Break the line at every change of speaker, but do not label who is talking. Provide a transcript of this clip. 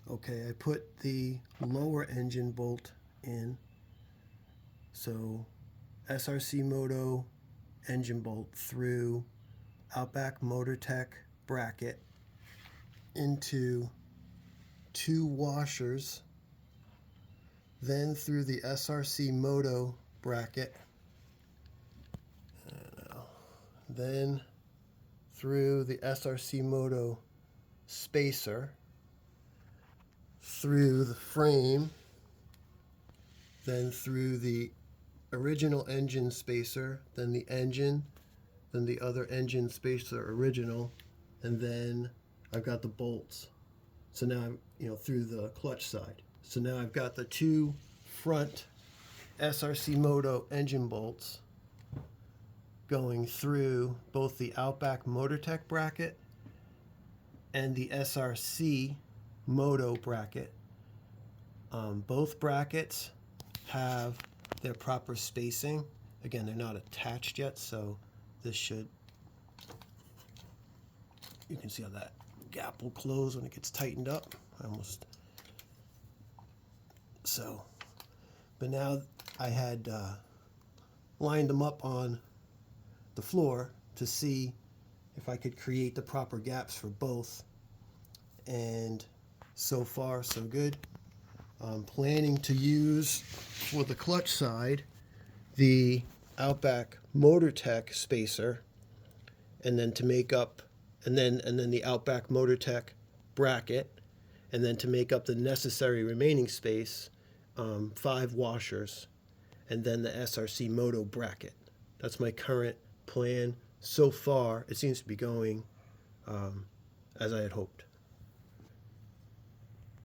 Okay, I put the lower engine bolt in. So SRC Moto engine bolt through Outback Motortek bracket into two washers, then through the SRC Moto bracket, then through the SRC Moto spacer, through the frame, then through the original engine spacer, then the engine, then the other engine spacer original, and then I've got the bolts. So now I'm, through the clutch side. So now I've got the two front SRC Moto engine bolts going through both the Outback Motortek bracket and the SRC Moto bracket. Both brackets have their proper spacing. Again, they're not attached yet, so this should, you can see how that gap will close when it gets tightened up. But now I had lined them up on the floor to see if I could create the proper gaps for both, and so far so good. I'm planning to use for the clutch side the Outback Motortek spacer, and then to make up, and then the Outback Motortek bracket, and then to make up the necessary remaining space, 5 washers, and then the SRC Moto bracket. That's my current plan. So far, it seems to be going as I had hoped.